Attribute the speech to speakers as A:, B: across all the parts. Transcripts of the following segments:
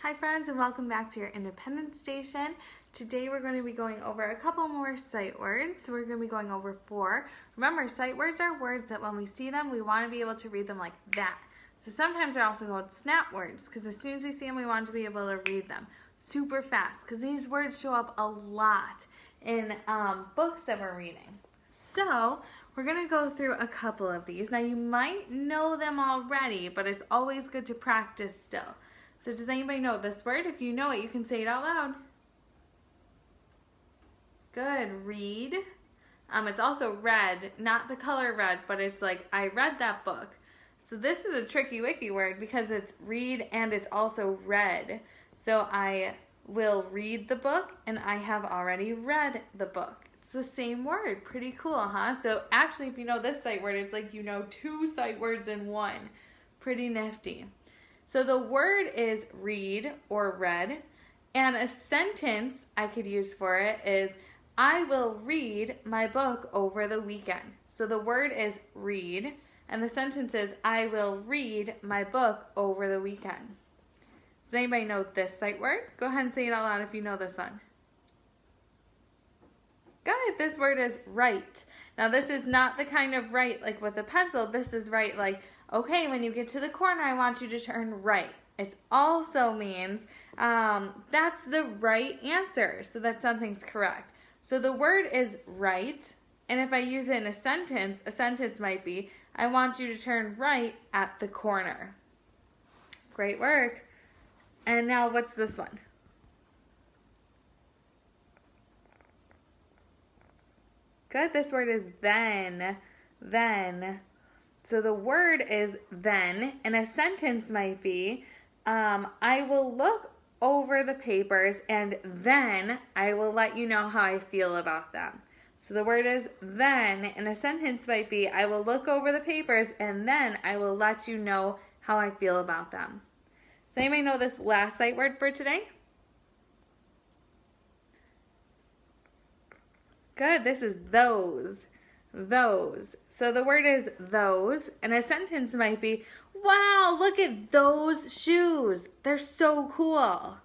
A: Hi friends, and welcome back to your Independence Station. Today we're going to be going over a couple more sight words. So we're going to be going over 4. Remember, sight words are words that when we see them, we want to be able to read them like that. So sometimes they're also called snap words because as soon as we see them, we want to be able to read them super fast because these words show up a lot in books that we're reading. So we're going to go through a couple of these. Now you might know them already, but it's always good to practice still. So does anybody know this word? If you know it, you can say it out loud. Good. Read. It's also read, not the color red, but it's like I read that book. So this is a tricky wicky word because it's read and it's also read. So I will read the book and I have already read the book. It's the same word. Pretty cool, huh? So actually, if you know this sight word, it's like you know 2 sight words in one. Pretty nifty. So the word is read or read, and a sentence I could use for it is, I will read my book over the weekend. So the word is read, and the sentence is, I will read my book over the weekend. Does anybody know this sight word? Go ahead and say it out loud if you know this one. Good. This word is write. Now this is not the kind of write like with a pencil. This is write like, okay, when you get to the corner, I want you to turn right. It also means that's the right answer, so that something's correct. So the word is right, and if I use it in a sentence might be, I want you to turn right at the corner. Great work. And now what's this one? Good. This word is then. Then. So the word is then, and a sentence might be, I will look over the papers and then I will let you know how I feel about them. So the word is then, and a sentence might be, I will look over the papers and then I will let you know how I feel about them. Does anybody know this last sight word for today? Good. This is those. Those. So the word is those, and a sentence might be, wow, look at those shoes. They're so cool.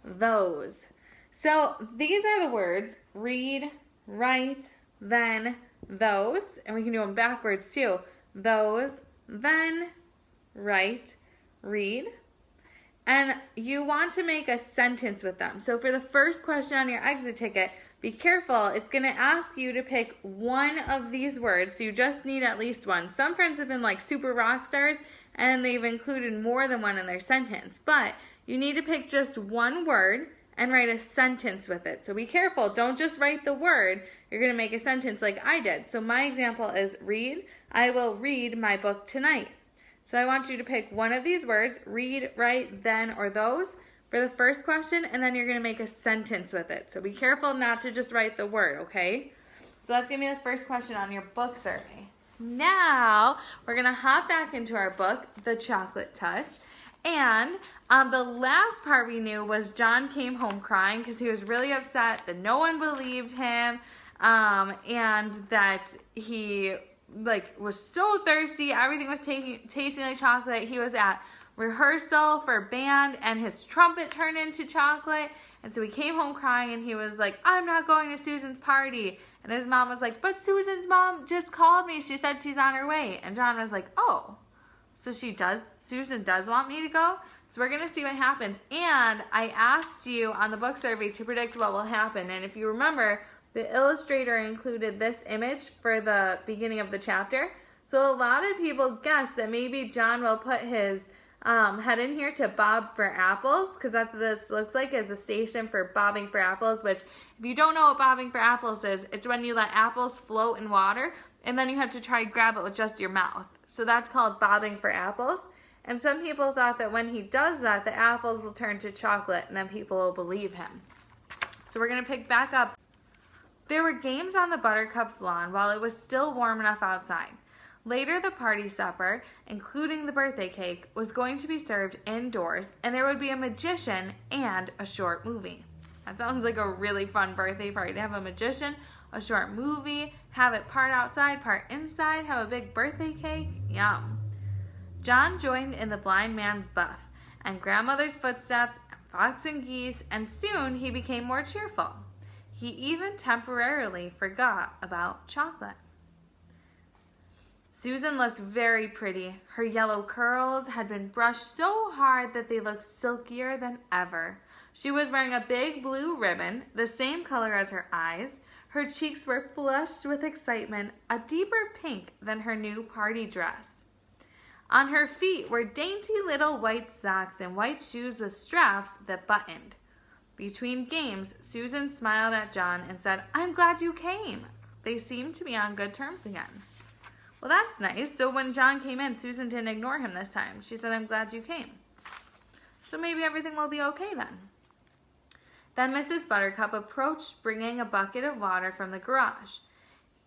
A: Those. So these are the words read, write, then, those, and we can do them backwards too. Those, then, write, read. And you want to make a sentence with them. So for the first question on your exit ticket, be careful. It's going to ask you to pick one of these words. So you just need at least one. Some friends have been like super rock stars and they've included more than one in their sentence. But you need to pick just one word and write a sentence with it. So be careful. Don't just write the word. You're going to make a sentence like I did. So my example is read. I will read my book tonight. So I want you to pick one of these words, read, write, then, or those, for the first question, and then you're going to make a sentence with it. So be careful not to just write the word, okay? So that's going to be the first question on your book survey. Now, we're going to hop back into our book, The Chocolate Touch. And the last part we knew was John came home crying because he was really upset that no one believed him and that he was so thirsty. Everything was tasting like chocolate. He was at rehearsal for band and his trumpet turned into chocolate. And so he came home crying and he was like, I'm not going to Susan's party. And his mom was like, but Susan's mom just called me. She said she's on her way. And John was like, oh, so Susan does want me to go? So we're going to see what happens. And I asked you on the book survey to predict what will happen. And if you remember, the illustrator included this image for the beginning of the chapter. So a lot of people guessed that maybe John will put his head in here to bob for apples, because that's what this looks like, is a station for bobbing for apples, which if you don't know what bobbing for apples is, it's when you let apples float in water and then you have to try to grab it with just your mouth. So that's called bobbing for apples. And some people thought that when he does that, the apples will turn to chocolate and then people will believe him. So we're going to pick back up. There were games on the Buttercup's lawn while it was still warm enough outside. Later, the party supper, including the birthday cake, was going to be served indoors, and there would be a magician and a short movie. That sounds like a really fun birthday party, to have a magician, a short movie, have it part outside, part inside, have a big birthday cake. Yum. John joined in the blind man's buff, and grandmother's footsteps, fox and geese, and soon he became more cheerful. He even temporarily forgot about chocolate. Susan looked very pretty. Her yellow curls had been brushed so hard that they looked silkier than ever. She was wearing a big blue ribbon, the same color as her eyes. Her cheeks were flushed with excitement, a deeper pink than her new party dress. On her feet were dainty little white socks and white shoes with straps that buttoned. Between games, Susan smiled at John and said, "I'm glad you came." They seemed to be on good terms again. Well, that's nice. So when John came in, Susan didn't ignore him this time. She said, "I'm glad you came." So maybe everything will be okay then. Then Mrs. Buttercup approached, bringing a bucket of water from the garage.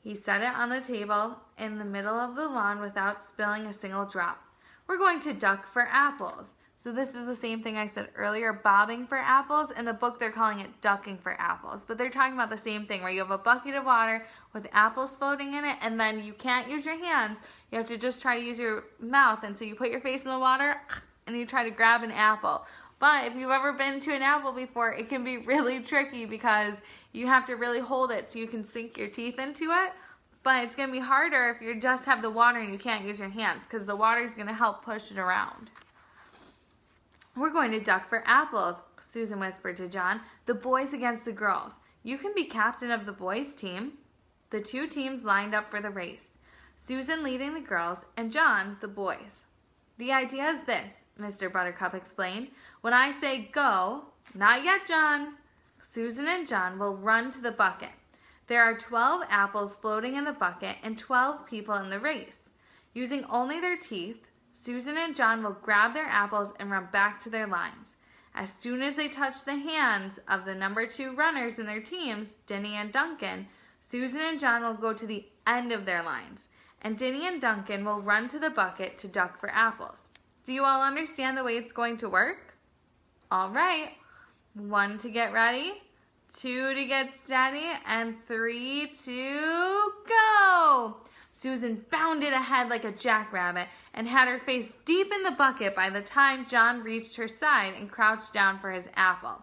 A: He set it on the table in the middle of the lawn without spilling a single drop. "We're going to duck for apples." So this is the same thing I said earlier, bobbing for apples. In the book, they're calling it ducking for apples. But they're talking about the same thing, where you have a bucket of water with apples floating in it, and then you can't use your hands. You have to just try to use your mouth. And so you put your face in the water, and you try to grab an apple. But if you've ever been to an apple before, it can be really tricky because you have to really hold it so you can sink your teeth into it. But it's going to be harder if you just have the water and you can't use your hands, because the water is going to help push it around. "We're going to duck for apples," Susan whispered to John. "The boys against the girls. You can be captain of the boys' team." The two teams lined up for the race, Susan leading the girls and John the boys. "The idea is this," Mr. Buttercup explained. "When I say go," "Not yet, John," Susan and John will run to the bucket. There are 12 apples floating in the bucket and 12 people in the race. Using only their teeth, Susan and John will grab their apples and run back to their lines. As soon as they touch the hands of the number 2 runners in their teams, Denny and Duncan, Susan and John will go to the end of their lines, and Denny and Duncan will run to the bucket to duck for apples. Do you all understand the way it's going to work? All right. 1 to get ready, 2 to get steady, and 3 to go. Susan bounded ahead like a jackrabbit and had her face deep in the bucket by the time John reached her side and crouched down for his apple.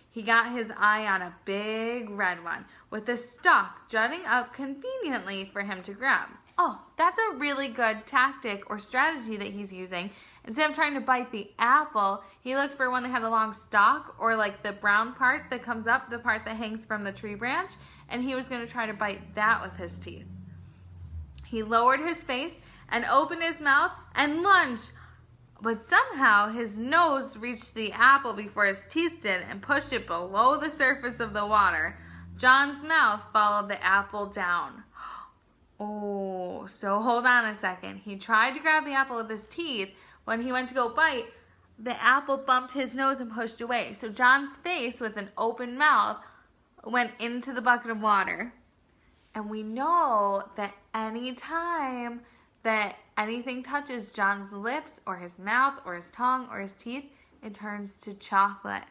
A: He got his eye on a big red one with a stalk jutting up conveniently for him to grab. Oh, that's a really good tactic or strategy that he's using. Instead of trying to bite the apple, he looked for one that had a long stalk, or like the brown part that comes up, the part that hangs from the tree branch, and he was going to try to bite that with his teeth. He lowered his face and opened his mouth and lunged, but somehow his nose reached the apple before his teeth did and pushed it below the surface of the water. John's mouth followed the apple down. Oh, so hold on a second. He tried to grab the apple with his teeth. When he went to go bite, the apple bumped his nose and pushed away. So John's face with an open mouth went into the bucket of water. And we know that any time that anything touches John's lips or his mouth or his tongue or his teeth, it turns to chocolate.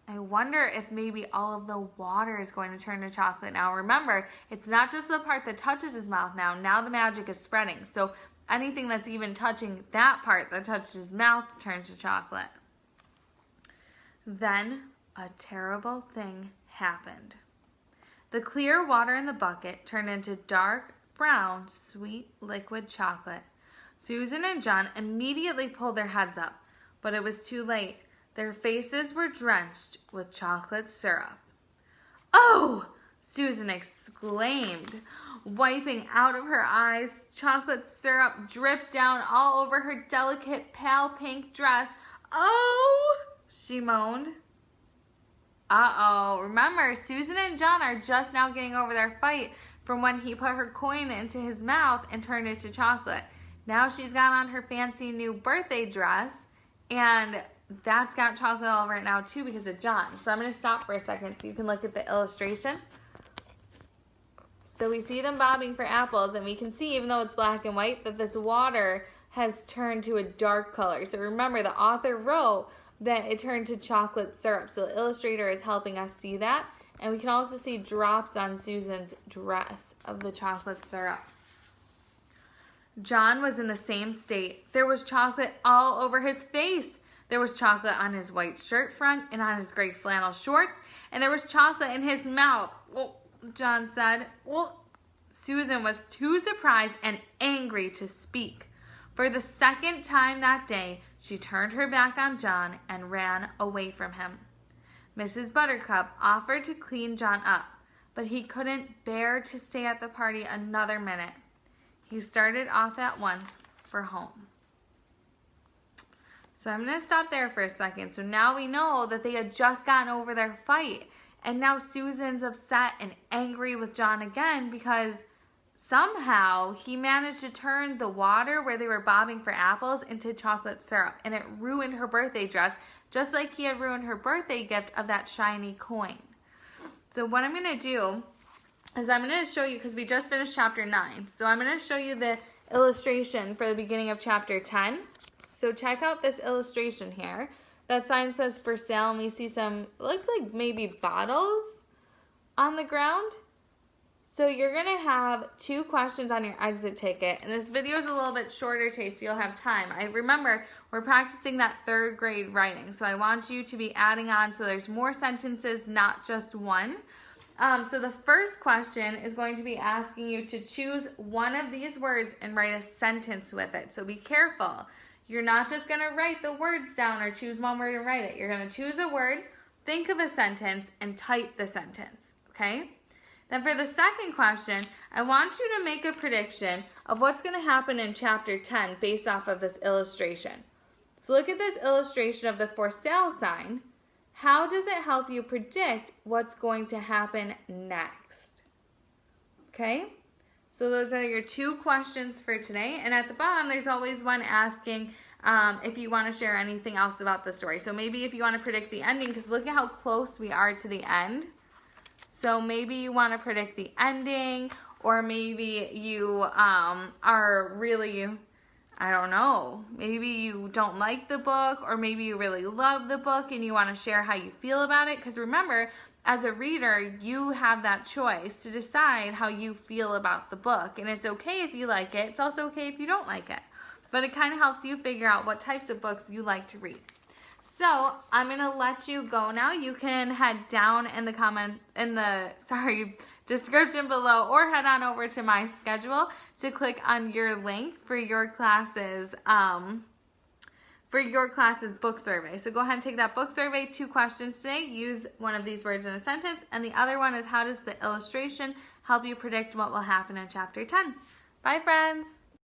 A: I wonder if maybe all of the water is going to turn to chocolate now. Remember, it's not just the part that touches his mouth now. Now the magic is spreading. So anything that's even touching that part that touched his mouth turns to chocolate. Then a terrible thing happened. The clear water in the bucket turned into dark brown, sweet liquid chocolate. Susan and John immediately pulled their heads up, but it was too late. Their faces were drenched with chocolate syrup. "Oh!" Susan exclaimed, wiping out of her eyes. Chocolate syrup dripped down all over her delicate pale pink dress. "Oh!" she moaned. Uh-oh. Remember, Susan and John are just now getting over their fight from when he put her coin into his mouth and turned it to chocolate. Now she's got on her fancy new birthday dress, and that's got chocolate all over it now too because of John. So I'm going to stop for a second so you can look at the illustration. So we see them bobbing for apples, and we can see, even though it's black and white, that this water has turned to a dark color. So remember, the author wrote that it turned to chocolate syrup. So the illustrator is helping us see that. And we can also see drops on Susan's dress of the chocolate syrup. John was in the same state. There was chocolate all over his face. There was chocolate on his white shirt front and on his gray flannel shorts, and there was chocolate in his mouth. Well, John said. Well, Susan was too surprised and angry to speak. For the second time that day, she turned her back on John and ran away from him. Mrs. Buttercup offered to clean John up, but he couldn't bear to stay at the party another minute. He started off at once for home. So I'm going to stop there for a second. So now we know that they had just gotten over their fight. And now Susan's upset and angry with John again because somehow he managed to turn the water where they were bobbing for apples into chocolate syrup. And it ruined her birthday dress, just like he had ruined her birthday gift of that shiny coin. So what I'm going to do is I'm going to show you, because we just finished chapter 9. So I'm going to show you the illustration for the beginning of chapter 10. So check out this illustration here. That sign says for sale, and we see some, it looks like maybe bottles on the ground. So you're going to have 2 questions on your exit ticket. And this video is a little bit shorter today, so you'll have time. I remember we're practicing that 3rd grade writing. So I want you to be adding on so there's more sentences, not just one. So the first question is going to be asking you to choose one of these words and write a sentence with it. So be careful. You're not just going to write the words down or choose one word and write it. You're going to choose a word, think of a sentence, and type the sentence, okay? Then for the second question, I want you to make a prediction of what's going to happen in chapter 10 based off of this illustration. So look at this illustration of the for sale sign. How does it help you predict what's going to happen next? Okay? So those are your 2 questions for today. And at the bottom, there's always one asking if you want to share anything else about the story. So maybe if you want to predict the ending, because look at how close we are to the end. So maybe you want to predict the ending, or maybe you are really, I don't know, maybe you don't like the book, or maybe you really love the book and you want to share how you feel about it. Because remember, as a reader, you have that choice to decide how you feel about the book. And it's okay if you like it. It's also okay if you don't like it. But it kind of helps you figure out what types of books you like to read. So I'm going to let you go now. You can head down in the description below, or head on over to my schedule to click on your link for your class's book survey. So go ahead and take that book survey. 2 questions today. Use one of these words in a sentence. And the other one is, how does the illustration help you predict what will happen in chapter 10? Bye, friends.